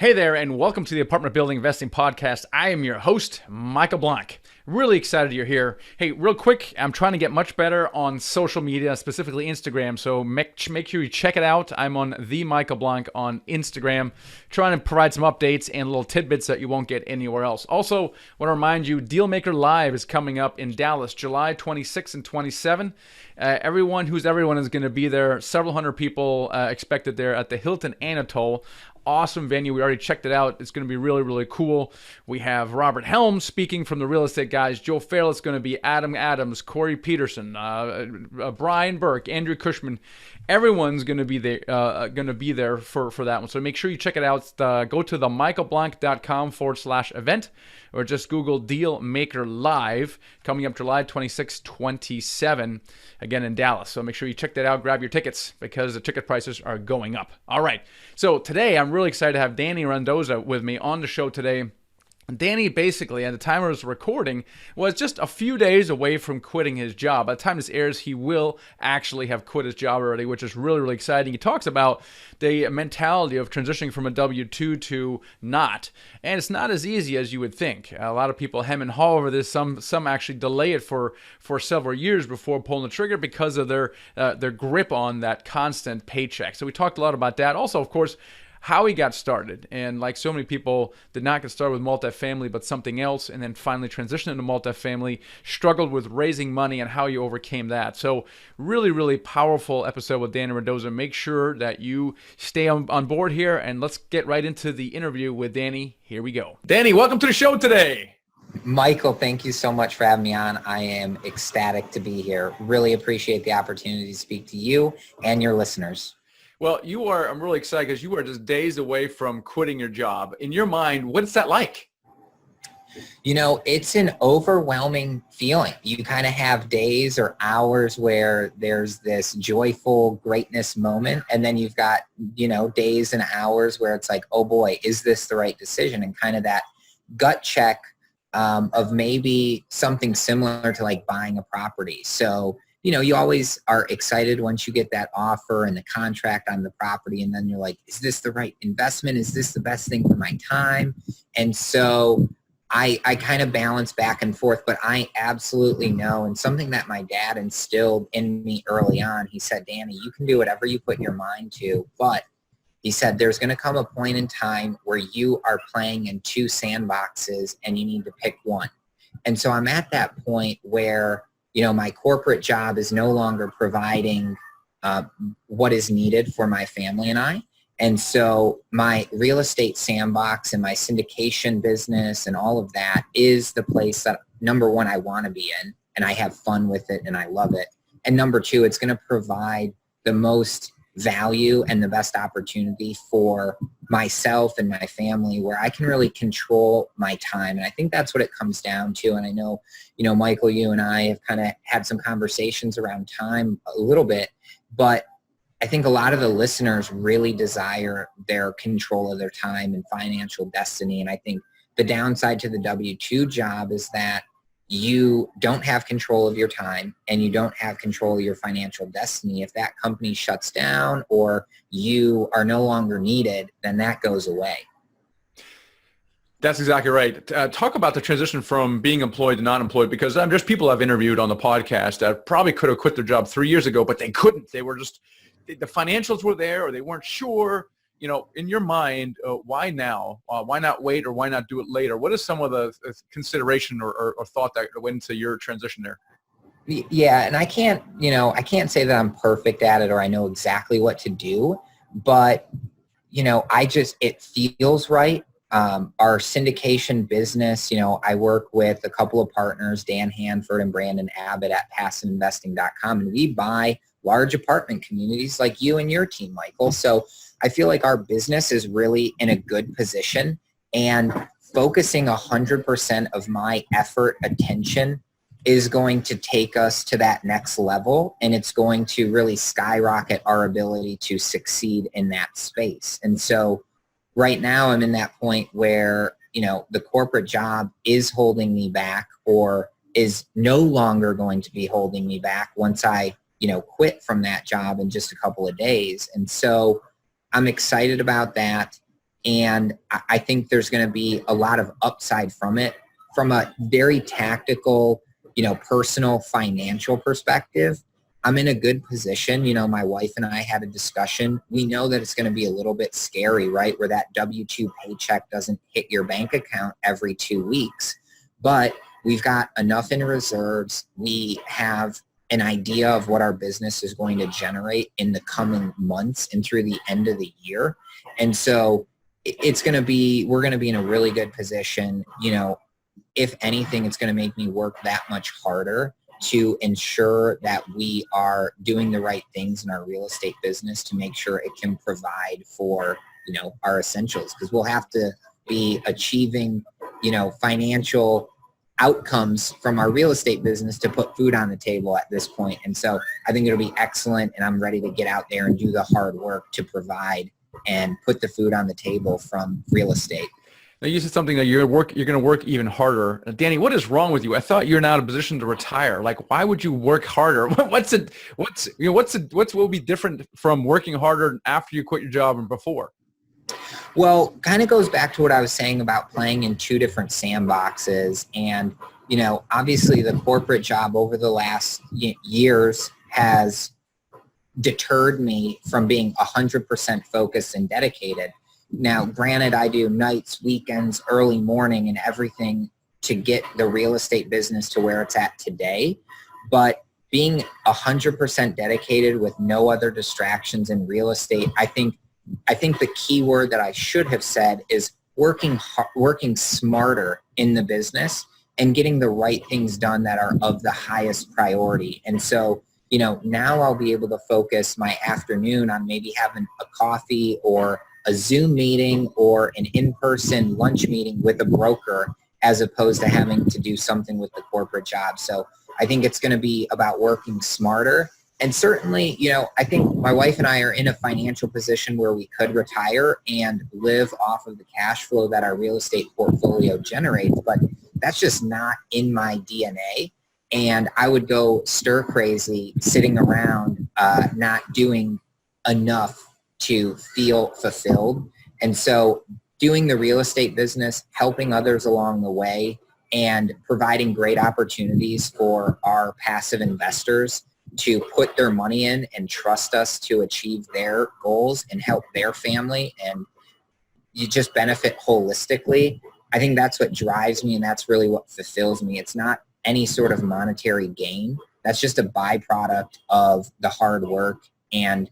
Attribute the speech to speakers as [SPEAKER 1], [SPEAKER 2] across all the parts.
[SPEAKER 1] Hey there, and welcome to the Apartment Building Investing Podcast. I am your host, Michael Blank. Really excited you're here. Hey, real quick, I'm trying to get much better on social media, specifically Instagram, so make sure you check it out. I'm on the Michael Blank on Instagram, trying to provide some updates and little tidbits that you won't get anywhere else. Also, want to remind you, Dealmaker Live is coming up in Dallas, July 26 and 27. Everyone is going to be there. Several hundred people expected there at the Hilton Anatole. Awesome venue. We already checked it out. It's going to be really, really cool. We have Robert Helms speaking from the real estate guys. Joe Farrell is going to be Adam Adams, Corey Peterson, Brian Burke, Andrew Cushman. Everyone's going to be there for that one. So make sure you check it out. Go to themichaelblank.com/event or just Google Dealmaker Live, coming up July 26, 27, again in Dallas. So make sure you check that out. Grab your tickets because the ticket prices are going up. All right. So today I'm really excited to have Danny Randazzo with me on the show today. Danny basically, at the time of his recording, was just a few days away from quitting his job. By the time this airs, he will actually have quit his job already, which is really, really exciting. He talks about the mentality of transitioning from a W-2 to not. And it's not as easy as you would think. A lot of people hem and haw over this. Some actually delay it for several years before pulling the trigger because of their grip on that constant paycheck. So we talked a lot about that. Also, of course, how he got started, and like so many people, did not get started with multifamily but something else, and then finally transitioned into multifamily, struggled with raising money and how you overcame that. So really, really powerful episode with Danny Randazzo. Make sure that you stay on board here, and let's get right into the interview with Danny. Here we go. Danny, welcome to the show today.
[SPEAKER 2] Michael, thank you so much for having me on. I am ecstatic to be here. Really appreciate the opportunity to speak to you and your listeners.
[SPEAKER 1] Well, I'm really excited because you are just days away from quitting your job. In your mind, what's that like?
[SPEAKER 2] You know, it's an overwhelming feeling. You kind of have days or hours where there's this joyful greatness moment. And then you've got, days and hours where it's like, oh boy, is this the right decision? And kind of that gut check of maybe something similar to like buying a property. So, you always are excited once you get that offer and the contract on the property. And then you're like, is this the right investment? Is this the best thing for my time? And so I kind of balance back and forth, but I absolutely know. And something that my dad instilled in me early on, he said, Danny, you can do whatever you put your mind to. But he said, there's going to come a point in time where you are playing in two sandboxes and you need to pick one. And so I'm at that point where my corporate job is no longer providing what is needed for my family and I. And so my real estate sandbox and my syndication business and all of that is the place that, number one, I want to be in, and I have fun with it and I love it. And number two, it's going to provide the most value and the best opportunity for myself and my family, where I can really control my time. And I think that's what it comes down to. And I know, Michael, you and I have kind of had some conversations around time a little bit, but I think a lot of the listeners really desire their control of their time and financial destiny. And I think the downside to the W-2 job is that you don't have control of your time and you don't have control of your financial destiny. If that company shuts down or you are no longer needed, then that goes away.
[SPEAKER 1] That's exactly right. Talk about the transition from being employed to not employed, because there's people I've interviewed on the podcast that probably could have quit their job 3 years ago, but they couldn't. They were just, the financials were there or they weren't sure. In your mind, why now? Why not wait, or why not do it later? What is some of the consideration or thought that went into your transition there?
[SPEAKER 2] Yeah, and I can't say that I'm perfect at it or I know exactly what to do, but, it feels right. Our syndication business, I work with a couple of partners, Dan Hanford and Brandon Abbott at PassiveInvesting.com, and we buy large apartment communities like you and your team, Michael. So I feel like our business is really in a good position, and focusing 100% of my effort, attention is going to take us to that next level, and it's going to really skyrocket our ability to succeed in that space. And so right now I'm in that point where, the corporate job is holding me back, or is no longer going to be holding me back once I, quit from that job in just a couple of days. And so I'm excited about that. And I think there's going to be a lot of upside from it from a very tactical, personal financial perspective. I'm in a good position. My wife and I had a discussion. We know that it's going to be a little bit scary, right? Where that W-2 paycheck doesn't hit your bank account every 2 weeks, but we've got enough in reserves. We have an idea of what our business is going to generate in the coming months and through the end of the year. And so we're going to be in a really good position. If anything, it's going to make me work that much harder to ensure that we are doing the right things in our real estate business to make sure it can provide for, our essentials, because we'll have to be achieving, financial outcomes from our real estate business to put food on the table at this point. And so I think it'll be excellent, and I'm ready to get out there and do the hard work to provide and put the food on the table from real estate.
[SPEAKER 1] Now, you said something that you're going to work even harder. Danny, what is wrong with you? I thought you're now in a position to retire. Like, why would you work harder? What will be different from working harder after you quit your job and before?
[SPEAKER 2] Well, kind of goes back to what I was saying about playing in two different sandboxes. And, obviously the corporate job over the last years has deterred me from being 100% focused and dedicated. Now, granted, I do nights, weekends, early morning, and everything to get the real estate business to where it's at today. But being 100% dedicated with no other distractions in real estate, I think the key word that I should have said is working smarter in the business and getting the right things done that are of the highest priority. And so, now I'll be able to focus my afternoon on maybe having a coffee or a Zoom meeting or an in-person lunch meeting with a broker, as opposed to having to do something with the corporate job. So I think it's going to be about working smarter. And certainly, I think my wife and I are in a financial position where we could retire and live off of the cash flow that our real estate portfolio generates, but that's just not in my DNA. And I would go stir crazy sitting around not doing enough to feel fulfilled. And so doing the real estate business, helping others along the way, and providing great opportunities for our passive investors to put their money in and trust us to achieve their goals and help their family, and you just benefit holistically. I think that's what drives me, and that's really what fulfills me. It's not any sort of monetary gain. That's just a byproduct of the hard work and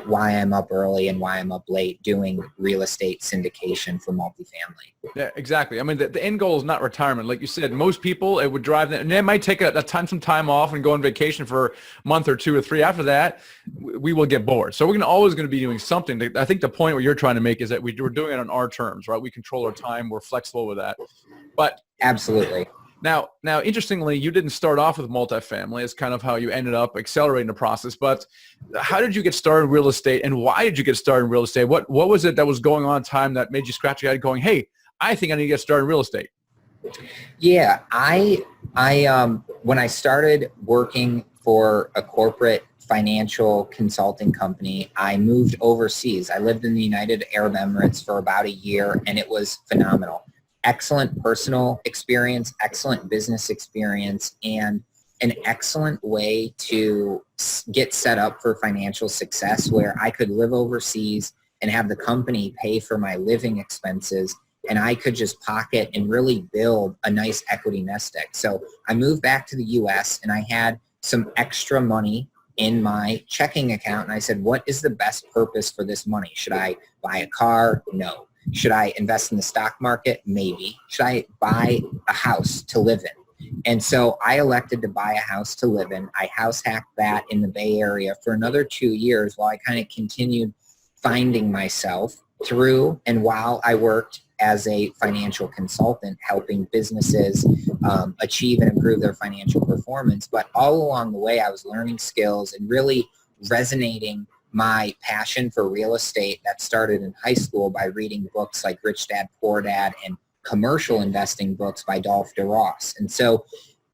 [SPEAKER 2] why I'm up early and why I'm up late doing real estate syndication for multifamily.
[SPEAKER 1] Yeah, exactly. I mean, the end goal is not retirement. Like you said, most people, it would drive them, and they might take some time off and go on vacation for a month or 2 or 3. After that, we will get bored. So we're always going to be doing something. I think the point what you're trying to make is that we're doing it on our terms, right? We control our time. We're flexible with that. But
[SPEAKER 2] absolutely.
[SPEAKER 1] Now, interestingly, you didn't start off with multifamily. It's kind of how you ended up accelerating the process. But how did you get started in real estate, and why did you get started in real estate? What was it that was going on at the time that made you scratch your head going, hey, I think I need to get started in real estate?
[SPEAKER 2] Yeah, I when I started working for a corporate financial consulting company, I moved overseas. I lived in the United Arab Emirates for about a year, and it was phenomenal. Excellent personal experience, excellent business experience, and an excellent way to get set up for financial success, where I could live overseas and have the company pay for my living expenses, and I could just pocket and really build a nice equity nest egg. So I moved back to the US, and I had some extra money in my checking account, and I said, what is the best purpose for this money? Should I buy a car? No. Should I invest in the stock market? Maybe. Should I buy a house to live in? And so I elected to buy a house to live in. I house hacked that in the Bay Area for another 2 years while I kind of continued finding myself through and while I worked as a financial consultant, helping businesses achieve and improve their financial performance. But all along the way, I was learning skills and really resonating my passion for real estate that started in high school by reading books like Rich Dad, Poor Dad, and commercial investing books by Dolph DeRoss. And so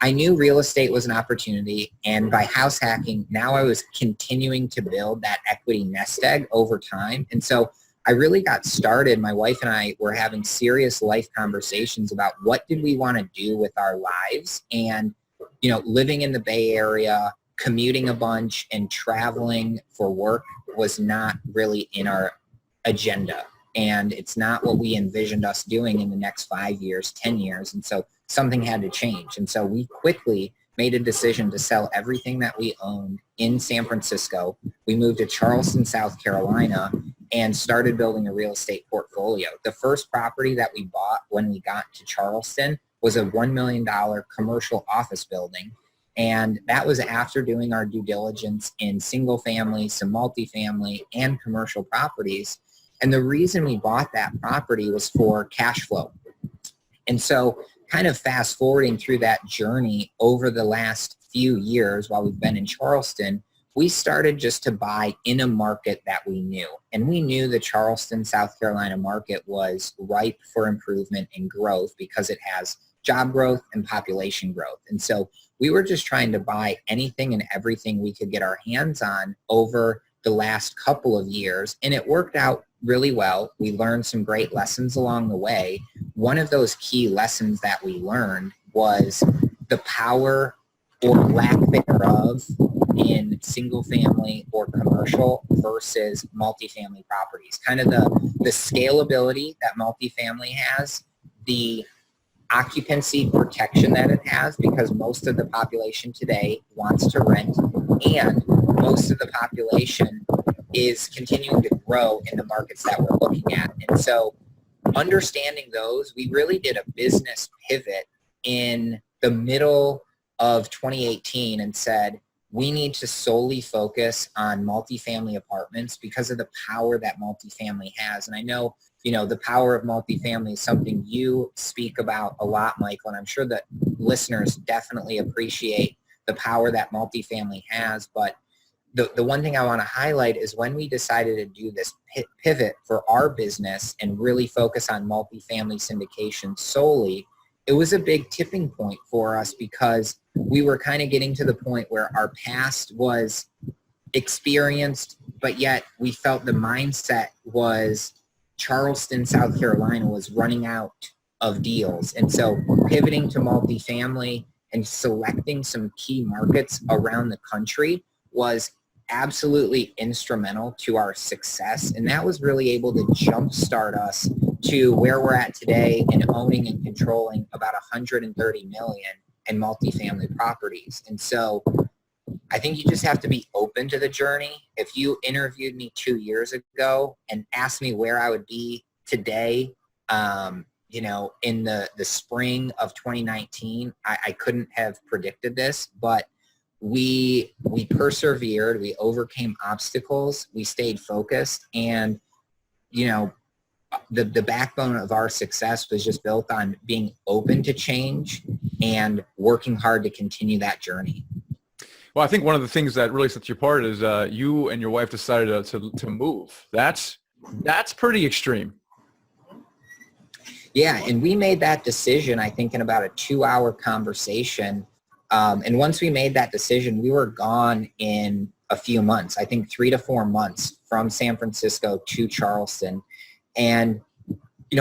[SPEAKER 2] I knew real estate was an opportunity, and by house hacking, now I was continuing to build that equity nest egg over time. And so I really got started. My wife and I were having serious life conversations about what did we want to do with our lives. And, living in the Bay Area, commuting a bunch and traveling for work was not really in our agenda. And it's not what we envisioned us doing in the next 5 years, 10 years. And so something had to change. And so we quickly made a decision to sell everything that we owned in San Francisco. We moved to Charleston, South Carolina, and started building a real estate portfolio. The first property that we bought when we got to Charleston was a $1 million commercial office building. And that was after doing our due diligence in single family, some multifamily, and commercial properties. And the reason we bought that property was for cash flow. And so kind of fast forwarding through that journey over the last few years while we've been in Charleston, we started just to buy in a market that we knew. And we knew the Charleston, South Carolina market was ripe for improvement and growth because it has job growth and population growth. And so we were just trying to buy anything and everything we could get our hands on over the last couple of years. And it worked out really well. We learned some great lessons along the way. One of those key lessons that we learned was the power or lack thereof in single family or commercial versus multifamily properties. Kind of the scalability that multifamily has, the occupancy protection that it has, because most of the population today wants to rent, and most of the population is continuing to grow in the markets that we're looking at. And so understanding those, we really did a business pivot in the middle of 2018 and said, we need to solely focus on multifamily apartments because of the power that multifamily has. And I know, the power of multifamily is something you speak about a lot, Michael, and I'm sure that listeners definitely appreciate the power that multifamily has. But the one thing I want to highlight is when we decided to do this pivot for our business and really focus on multifamily syndication solely, it was a big tipping point for us because we were kind of getting to the point where our past was experienced, but yet we felt the mindset was Charleston, South Carolina was running out of deals. And so pivoting to multifamily and selecting some key markets around the country was absolutely instrumental to our success. And that was really able to jumpstart us to where we're at today in owning and controlling about 130 million in multifamily properties. And so I think you just have to be open to the journey. If you interviewed me 2 years ago and asked me where I would be today, in the spring of 2019, I couldn't have predicted this, but we persevered, we overcame obstacles, we stayed focused, and, the backbone of our success was just built on being open to change and working hard to continue that journey.
[SPEAKER 1] Well, I think one of the things that really sets you apart is you and your wife decided to move. That's pretty extreme.
[SPEAKER 2] Yeah, and we made that decision, I think, in about a 2-hour conversation. And once we made that decision, we were gone in a few months, I think 3 to 4 months from San Francisco to Charleston. And,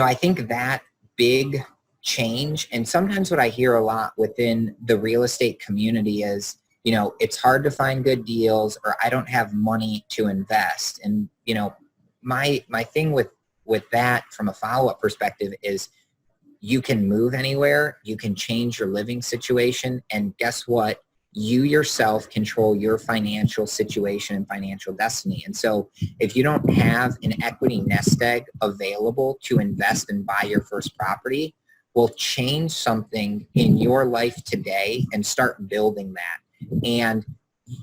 [SPEAKER 2] I think that big change, and sometimes what I hear a lot within the real estate community is, it's hard to find good deals, or I don't have money to invest. And, my thing with that from a follow-up perspective is you can move anywhere, you can change your living situation, and guess what? You yourself control your financial situation and financial destiny. And so if you don't have an equity nest egg available to invest and buy your first property, will change something in your life today and start building that. And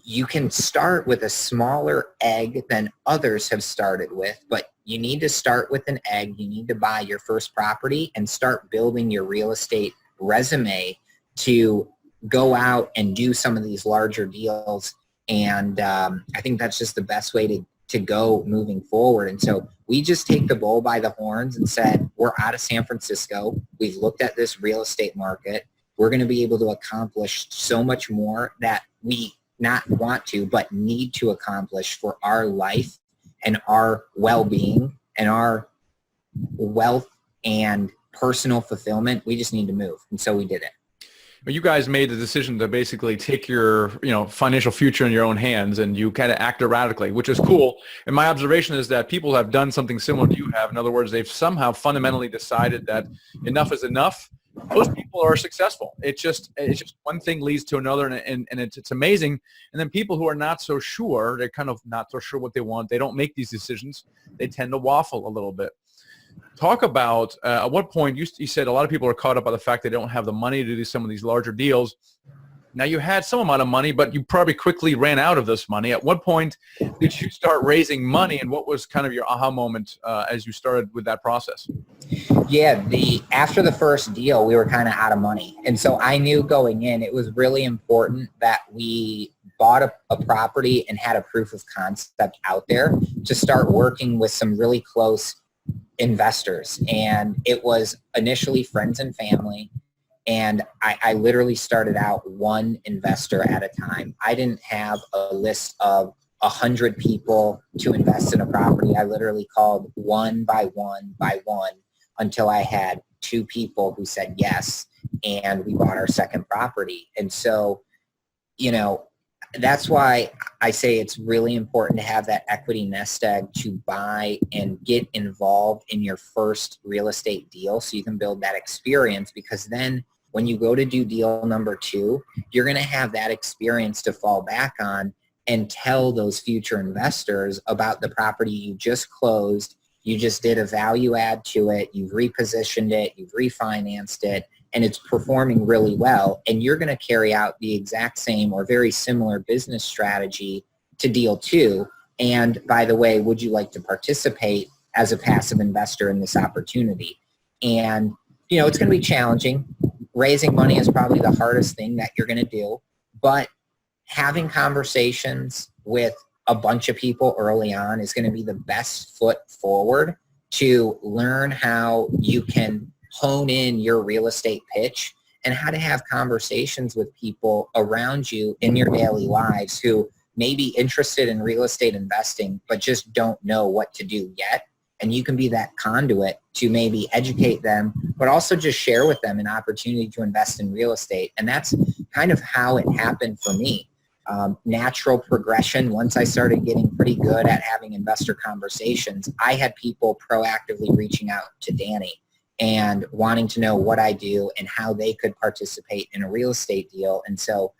[SPEAKER 2] you can start with a smaller egg than others have started with, but you need to start with an egg. You need to buy your first property and start building your real estate resume to go out and do some of these larger deals. And I think that's just the best way to go moving forward. And so we just take the bull by the horns and said, we're out of San Francisco. We've looked at this real estate market. We're going to be able to accomplish so much more that we not want to, but need to accomplish for our life and our well-being. and our wealth and personal fulfillment, we just need to move. And so we did it.
[SPEAKER 1] Well, you guys made the decision to basically take your, financial future in your own hands, and you kind of act erratically, which is cool. And my observation is that people have done something similar to you have. In other words, they've somehow fundamentally decided that enough is enough. Most people are successful. It's just one thing leads to another, and it's amazing. And then people who are not so sure, they're kind of not so sure what they want. They don't make these decisions. They tend to waffle a little bit. Talk about at what point you said a lot of people are caught up by the fact they don't have the money to do some of these larger deals. Now, you had some amount of money, but you probably quickly ran out of this money. At what point did you start raising money, and what was kind of your aha moment as you started with that process?
[SPEAKER 2] Yeah, after the first deal, we were kind of out of money. And so I knew going in, it was really important that we bought a property and had a proof of concept out there to start working with some really close investors. And it was initially friends and family. And I literally started out one investor at a time. I didn't have a list of 100 people to invest in a property. I literally called one by one until I had 2 people who said yes, and we bought our second property. And so, that's why I say it's really important to have that equity nest egg to buy and get involved in your first real estate deal so you can build that experience, because then when you go to do deal number 2, you're going to have that experience to fall back on and tell those future investors about the property you just closed. You just did a value add to it. You've repositioned it. You've refinanced it. And it's performing really well. And you're going to carry out the exact same or very similar business strategy to deal 2. And by the way, would you like to participate as a passive investor in this opportunity? And, it's going to be challenging. Raising money is probably the hardest thing that you're going to do. But having conversations with a bunch of people early on is going to be the best foot forward to learn how you can hone in your real estate pitch and how to have conversations with people around you in your daily lives who may be interested in real estate investing but just don't know what to do yet. And you can be that conduit to maybe educate them, but also just share with them an opportunity to invest in real estate. And that's kind of how it happened for me. Natural progression. Once I started getting pretty good at having investor conversations, I had people proactively reaching out to Danny and wanting to know what I do and how they could participate in a real estate deal. And so,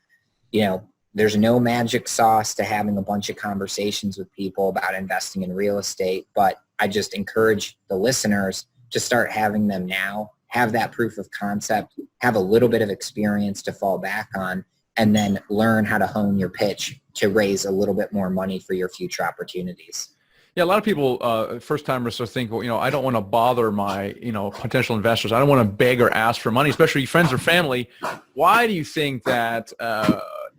[SPEAKER 2] there's no magic sauce to having a bunch of conversations with people about investing in real estate, but I just encourage the listeners to start having them now, have that proof of concept, have a little bit of experience to fall back on, and then learn how to hone your pitch to raise a little bit more money for your future opportunities.
[SPEAKER 1] Yeah, a lot of people, first timers, think, well, I don't want to bother my, potential investors. I don't want to beg or ask for money, especially friends or family. Why do you think that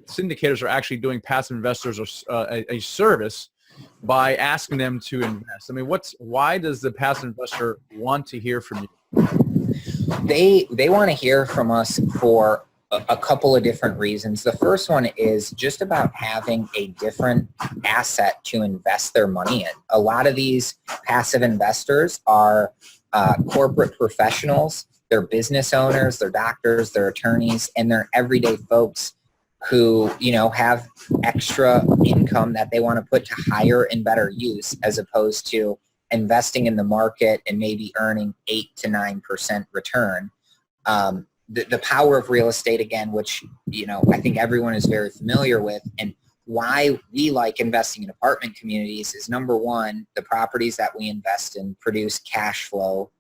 [SPEAKER 1] syndicators are actually doing passive investors a service by asking them to invest? I mean, why does the passive investor want to hear from you?
[SPEAKER 2] They want to hear from us for a couple of different reasons. The first one is just about having a different asset to invest their money in. A lot of these passive investors are corporate professionals, they're business owners, they're doctors, they're attorneys, and they're everyday folks who, have extra income that they want to put to higher and better use, as opposed to investing in the market and maybe earning 8 to 9% return. The power of real estate, again, which, I think everyone is very familiar with, and why we like investing in apartment communities is, number one, the properties that we invest in produce cash flow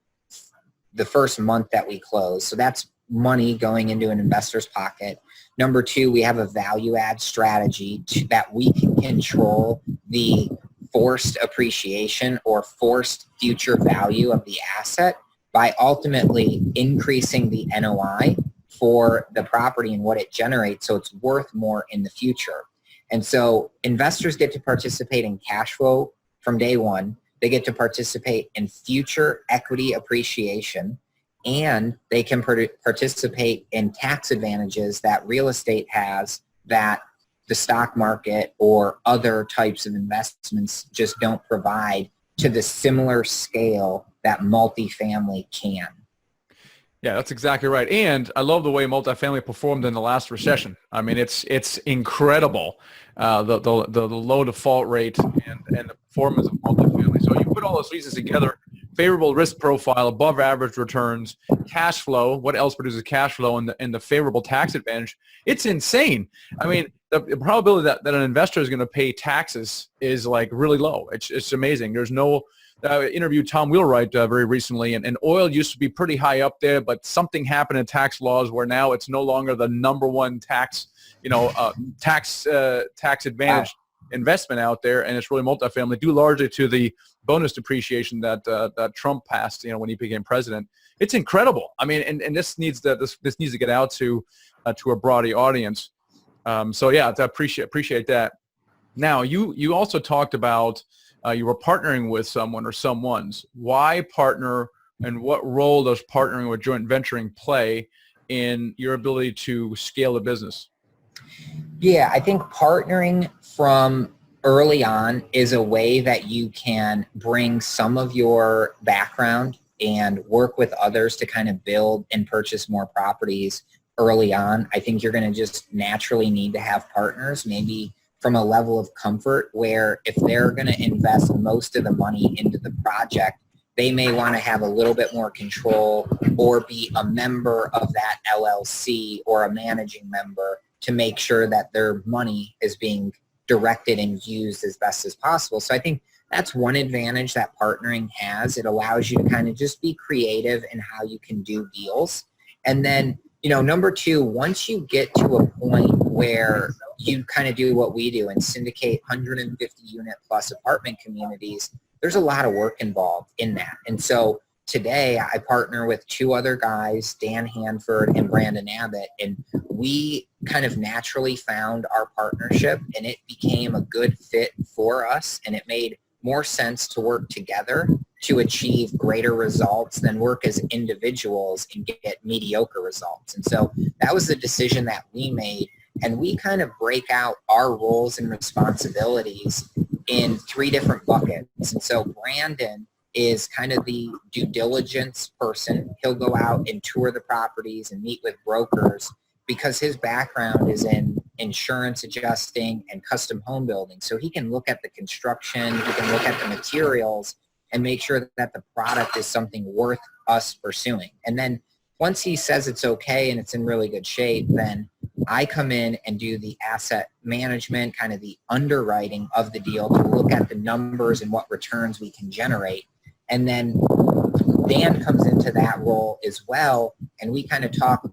[SPEAKER 2] the first month that we close. So that's money going into an investor's pocket. Number two, we have a value add strategy that we can control the forced appreciation or forced future value of the asset by ultimately increasing the NOI for the property and what it generates, so it's worth more in the future. And so investors get to participate in cash flow from day one. They get to participate in future equity appreciation, and they can participate in tax advantages that real estate has that the stock market or other types of investments just don't provide to the similar scale that multifamily can.
[SPEAKER 1] Yeah, that's exactly right. And I love the way multifamily performed in the last recession. I mean, it's incredible, the low default rate and the performance of multifamily. So you put all those reasons together: favorable risk profile, above average returns, cash flow. What else produces cash flow, and the favorable tax advantage? It's insane. I mean, the probability that an investor is going to pay taxes is like really low. It's amazing. There's no interviewed Tom Wheelwright very recently, and oil used to be pretty high up there, but something happened in tax laws where now it's no longer the number one tax advantage investment out there, and it's really multifamily, due largely to the bonus depreciation that Trump passed, when he became president. It's incredible. I mean, and this needs to get out to a broader audience. So yeah, I appreciate that. Now, you also talked about you were partnering with someone or someones. Why partner, and what role does partnering or joint venturing play in your ability to scale the business?
[SPEAKER 2] Yeah, I think partnering from early on is a way that you can bring some of your background and work with others to kind of build and purchase more properties early on. I think you're going to just naturally need to have partners, maybe from a level of comfort where if they're going to invest most of the money into the project, they may want to have a little bit more control or be a member of that LLC or a managing member to make sure that their money is being directed and used as best as possible. So I think that's one advantage that partnering has. It allows you to kind of just be creative in how you can do deals. And then, number two, once you get to a point where you kind of do what we do and syndicate 150 unit plus apartment communities, there's a lot of work involved in that. And so today I partner with two other guys, Dan Hanford and Brandon Abbott, and we kind of naturally found our partnership, and it became a good fit for us, and it made more sense to work together to achieve greater results than work as individuals and get mediocre results. And so that was the decision that we made, and we kind of break out our roles and responsibilities in three different buckets. And so Brandon is kind of the due diligence person. He'll go out and tour the properties and meet with brokers because his background is in insurance adjusting and custom home building. So he can look at the construction, he can look at the materials and make sure that the product is something worth us pursuing. And then once he says it's okay and it's in really good shape, then I come in and do the asset management, kind of the underwriting of the deal to look at the numbers and what returns we can generate. And then Dan comes into that role as well, and we kind of talk,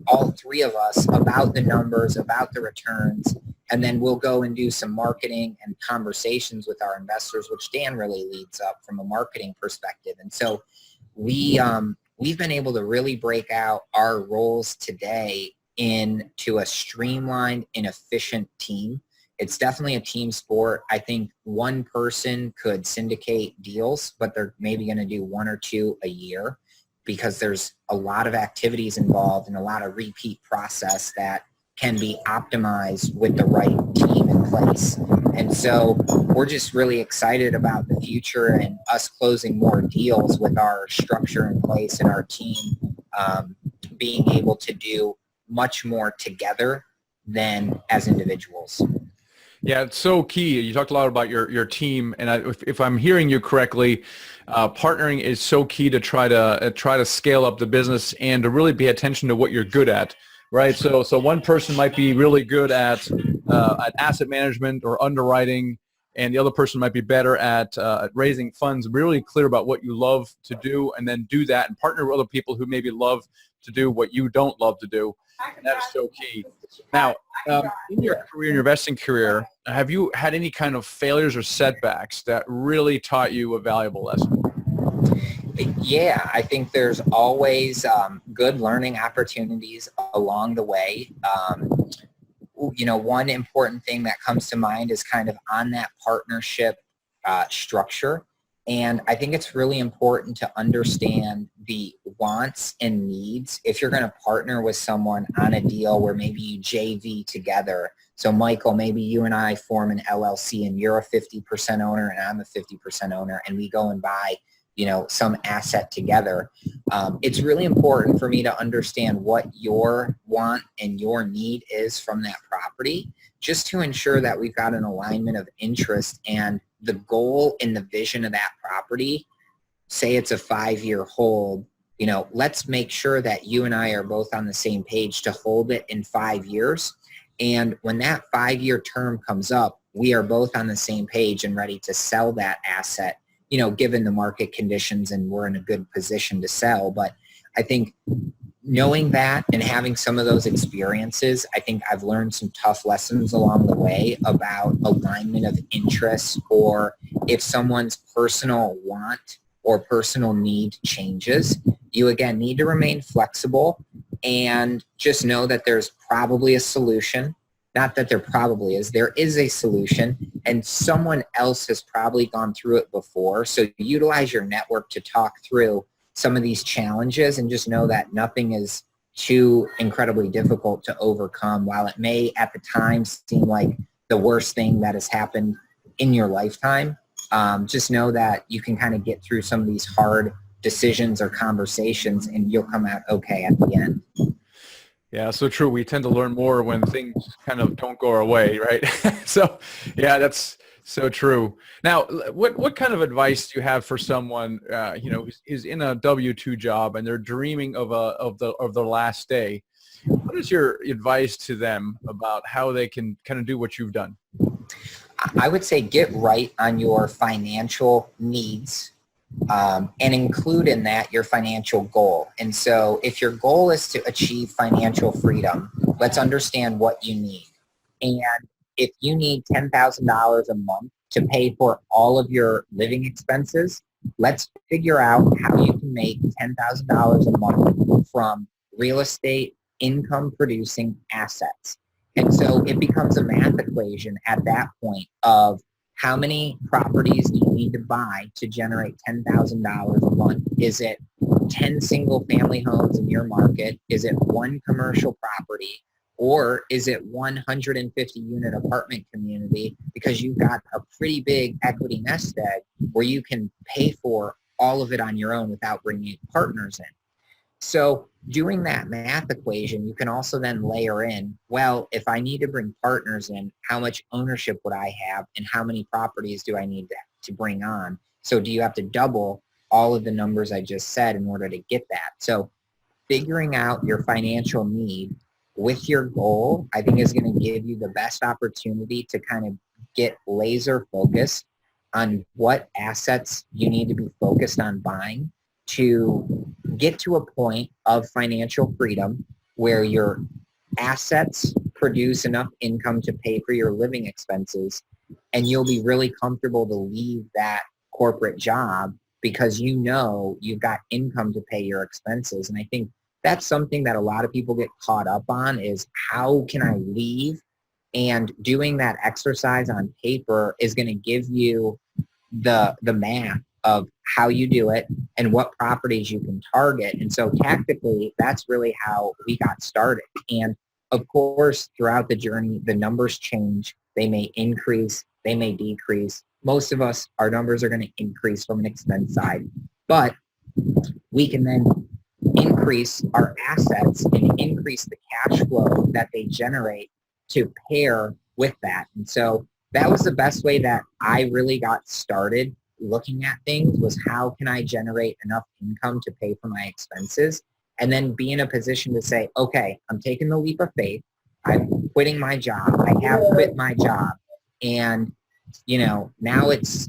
[SPEAKER 2] all three of us, about the numbers, about the returns, and then we'll go and do some marketing and conversations with our investors, which Dan really leads up from a marketing perspective. And so we've been able to really break out our roles today into a streamlined and efficient team. It's definitely a team sport. I think one person could syndicate deals, but they're maybe going to do one or two a year because there's a lot of activities involved and a lot of repeat process that can be optimized with the right team in place. And so we're just really excited about the future and us closing more deals with our structure in place and our team being able to do much more together than as individuals.
[SPEAKER 1] Yeah, it's so key. You talked a lot about your team, and if I'm hearing you correctly, partnering is so key to try to scale up the business and to really pay attention to what you're good at, right? So one person might be really good at asset management or underwriting, and the other person might be better at raising funds. Be really clear about what you love to do, and then do that, and partner with other people who maybe love to do what you don't love to do. And that is so key. Now, in your career, in your investing career, have you had any kind of failures or setbacks that really taught you a valuable lesson?
[SPEAKER 2] Yeah, I think there's always good learning opportunities along the way. One important thing that comes to mind is kind of on that partnership structure. And I think it's really important to understand the wants and needs, if you're going to partner with someone on a deal where maybe you JV together, so Michael, maybe you and I form an LLC and you're a 50% owner and I'm a 50% owner and we go and buy, some asset together. It's really important for me to understand what your want and your need is from that property, just to ensure that we've got an alignment of interest and the goal and the vision of that property. Say it's a 5-year hold, let's make sure that you and I are both on the same page to hold it in 5 years. And when that 5-year term comes up, we are both on the same page and ready to sell that asset, given the market conditions, and we're in a good position to sell. But I think knowing that and having some of those experiences, I think I've learned some tough lessons along the way about alignment of interests, or if someone's personal want or personal need changes, you again need to remain flexible and just know that there's probably a solution. Not that there probably is, there is a solution, and someone else has probably gone through it before. So utilize your network to talk through some of these challenges, and just know that nothing is too incredibly difficult to overcome. While it may at the time seem like the worst thing that has happened in your lifetime, just know that you can kind of get through some of these hard decisions or conversations and you'll come out okay at the end.
[SPEAKER 1] Yeah, so true. We tend to learn more when things kind of don't go our way, right? So, yeah, that's so true. Now, what kind of advice do you have for someone, who's in a W-2 job and they're dreaming of their last day? What is your advice to them about how they can kind of do what you've done?
[SPEAKER 2] I would say get right on your financial needs. And include in that your financial goal. And so if your goal is to achieve financial freedom, let's understand what you need. And if you need $10,000 a month to pay for all of your living expenses, let's figure out how you can make $10,000 a month from real estate income producing assets. And so it becomes a math equation at that point of how many properties do you need to buy to generate $10,000 a month? Is it 10 single family homes in your market? Is it one commercial property? Or is it 150 unit apartment community, because you've got a pretty big equity nest egg where you can pay for all of it on your own without bringing partners in? So doing that math equation, you can also then layer in, well, if I need to bring partners in, how much ownership would I have and how many properties do I need to bring on? So do you have to double all of the numbers I just said in order to get that? So figuring out your financial need with your goal, I think, is going to give you the best opportunity to kind of get laser focused on what assets you need to be focused on buying to get to a point of financial freedom where your assets produce enough income to pay for your living expenses, and you'll be really comfortable to leave that corporate job because you've got income to pay your expenses. And I think that's something that a lot of people get caught up on, is how can I leave? And doing that exercise on paper is going to give you the math of how you do it and what properties you can target. And so tactically, that's really how we got started. And of course, throughout the journey, the numbers change. They may increase, they may decrease. Most of us, our numbers are going to increase from an expense side, but we can then increase our assets and increase the cash flow that they generate to pair with that. And so that was the best way that I really got started looking at things, was how can I generate enough income to pay for my expenses, and then be in a position to say, okay, I'm taking the leap of faith. I'm quitting my job. I have quit my job. And, now it's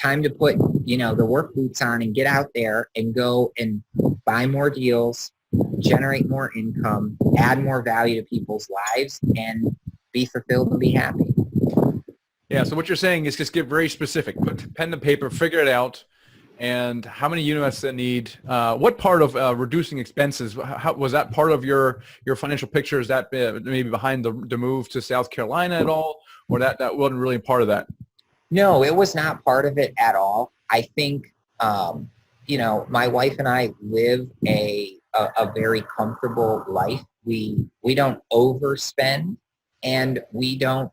[SPEAKER 2] time to put, the work boots on and get out there and go and buy more deals, generate more income, add more value to people's lives, and be fulfilled and be happy.
[SPEAKER 1] Yeah, so what you're saying is just get very specific. Put pen to paper, figure it out, and how many units they need. What part of reducing expenses, how, was that part of your financial picture? Is that maybe behind the move to South Carolina at all, or that wasn't really part of that?
[SPEAKER 2] No, it was not part of it at all. I think, my wife and I live a very comfortable life. We don't overspend, and we don't,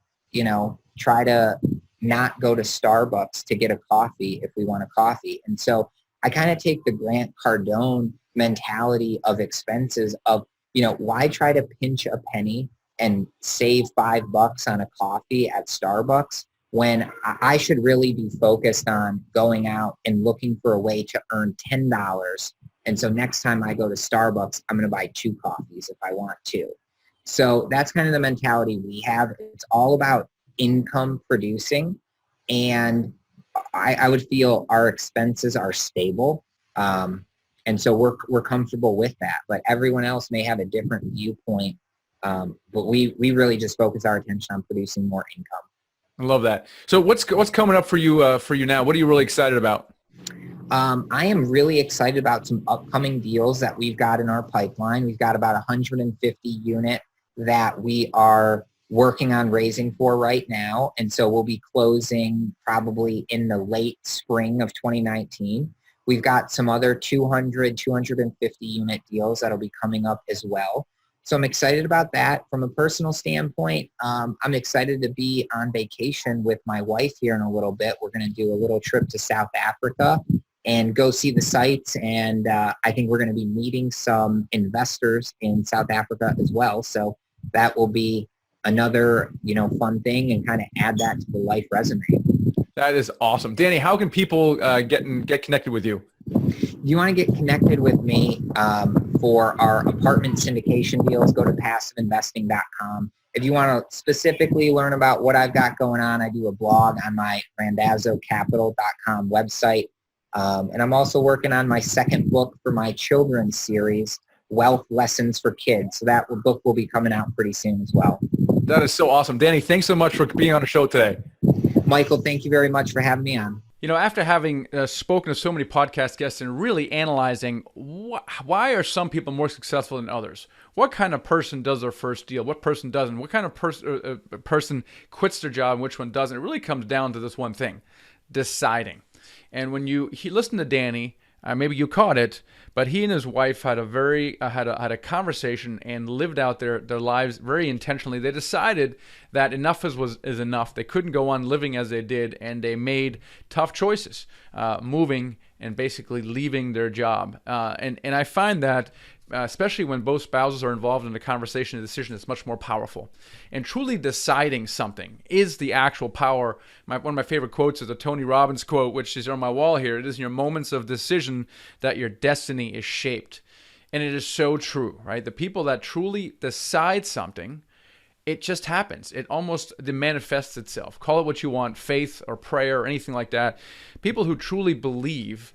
[SPEAKER 2] try to not go to Starbucks to get a coffee if we want a coffee. And so I kind of take the Grant Cardone mentality of expenses of, why try to pinch a penny and save $5 on a coffee at Starbucks when I should really be focused on going out and looking for a way to earn $10. And so next time I go to Starbucks, I'm going to buy 2 coffees if I want to. So that's kind of the mentality we have. It's all about income producing. And I would feel our expenses are stable. And so we're comfortable with that. But everyone else may have a different viewpoint. But we really just focus our attention on producing more income.
[SPEAKER 1] I love that. So what's coming up for you now? What are you really excited about?
[SPEAKER 2] I am really excited about some upcoming deals that we've got in our pipeline. We've got about 150 unit that we are working on raising for right now. And so we'll be closing probably in the late spring of 2019. We've got some other 250 unit deals that'll be coming up as well. So I'm excited about that. From a personal standpoint, I'm excited to be on vacation with my wife here in a little bit. We're going to do a little trip to South Africa and go see the sights. And I think we're going to be meeting some investors in South Africa as well. So that will be another, fun thing and kind of add that to the life resume.
[SPEAKER 1] That is awesome. Danny, how can people get connected with you?
[SPEAKER 2] You want to get connected with me for our apartment syndication deals, go to passiveinvesting.com. If you want to specifically learn about what I've got going on, I do a blog on my randazzocapital.com website. And I'm also working on my second book for my children's series, Wealth Lessons for Kids. So that book will be coming out pretty soon as well.
[SPEAKER 1] That is so awesome. Danny, thanks so much for being on the show today.
[SPEAKER 2] Michael, thank you very much for having me on.
[SPEAKER 1] After having spoken to so many podcast guests and really analyzing why are some people more successful than others? What kind of person does their first deal? What person doesn't? What kind of person quits their job and which one doesn't? It really comes down to this one thing, deciding. And when you listen to Danny, maybe you caught it, but he and his wife had a conversation and lived out their lives very intentionally. They decided that enough is enough. They couldn't go on living as they did, and they made tough choices, moving and basically leaving their job. And I find that especially when both spouses are involved in a conversation, a decision, it's much more powerful. And truly deciding something is the actual power. One of my favorite quotes is a Tony Robbins quote, which is on my wall here. It is in your moments of decision that your destiny is shaped. And it is so true, right? The people that truly decide something, it just happens. It manifests itself. Call it what you want, faith or prayer or anything like that. People who truly believe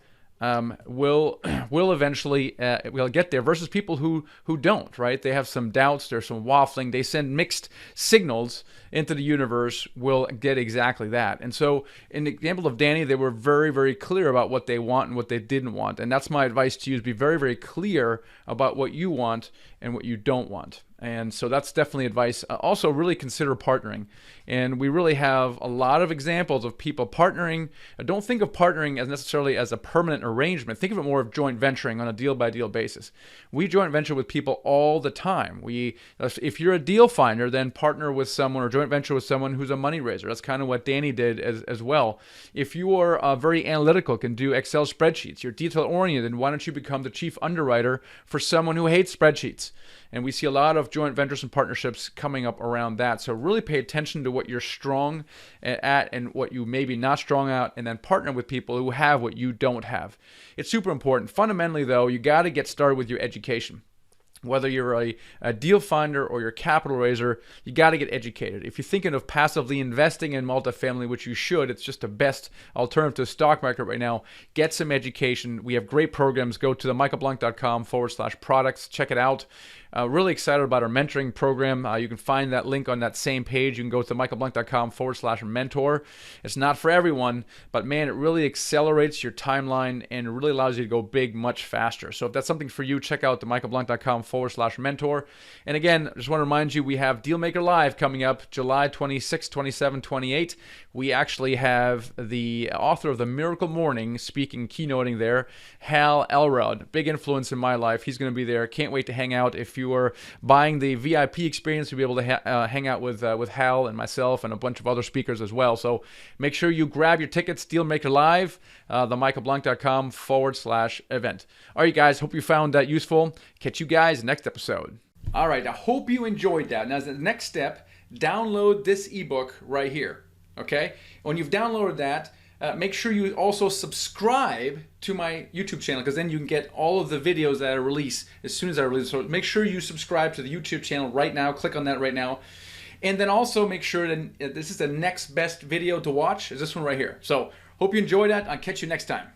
[SPEAKER 1] will eventually will get there versus people who don't, right? They have some doubts, there's some waffling, they send mixed signals into the universe, will get exactly that. And so in the example of Danny, they were very, very clear about what they want and what they didn't want. And that's my advice to you, is be very, very clear about what you want and what you don't want. And so that's definitely advice. Also, really consider partnering. And we really have a lot of examples of people partnering. Don't think of partnering as necessarily as a permanent arrangement. Think of it more of joint venturing on a deal-by-deal basis. We joint venture with people all the time. If you're a deal finder, then partner with someone or joint venture with someone who's a money raiser. That's kind of what Danny did as well. If you are very analytical, can do Excel spreadsheets, you're detail-oriented, then why don't you become the chief underwriter for someone who hates spreadsheets? And we see a lot of joint ventures and partnerships coming up around that. So really pay attention to what you're strong at and what you may be not strong at, and then partner with people who have what you don't have. It's super important. Fundamentally, though, you got to get started with your education. Whether you're a deal finder or you're a capital raiser, you got to get educated. If you're thinking of passively investing in multifamily, which you should, it's just the best alternative to the stock market right now, get some education. We have great programs. Go to themichaelblank.com/products. Check it out. Really excited about our mentoring program. You can find that link on that same page. You can go to michaelblank.com/mentor. It's not for everyone, but man, it really accelerates your timeline and really allows you to go big much faster. So if that's something for you, check out the michaelblank.com/mentor. And again, I just want to remind you, we have Dealmaker Live coming up July 26, 27, 28. We actually have the author of The Miracle Morning speaking, keynoting there, Hal Elrod. Big influence in my life. He's going to be there. Can't wait to hang out. If you are buying the VIP experience, you'll be able to hang out with Hal and myself and a bunch of other speakers as well. So make sure you grab your tickets, Dealmaker Live, themichaelblank.com/event. All right, guys, hope you found that useful. Catch you guys next episode. All right, I hope you enjoyed that. Now, as the next step, download this ebook right here. Okay? When you've downloaded that, make sure you also subscribe to my YouTube channel, because then you can get all of the videos that I release as soon as I release. So make sure you subscribe to the YouTube channel right now. Click on that right now. And then also make sure that this is the next best video to watch, is this one right here. So hope you enjoyed that. I'll catch you next time.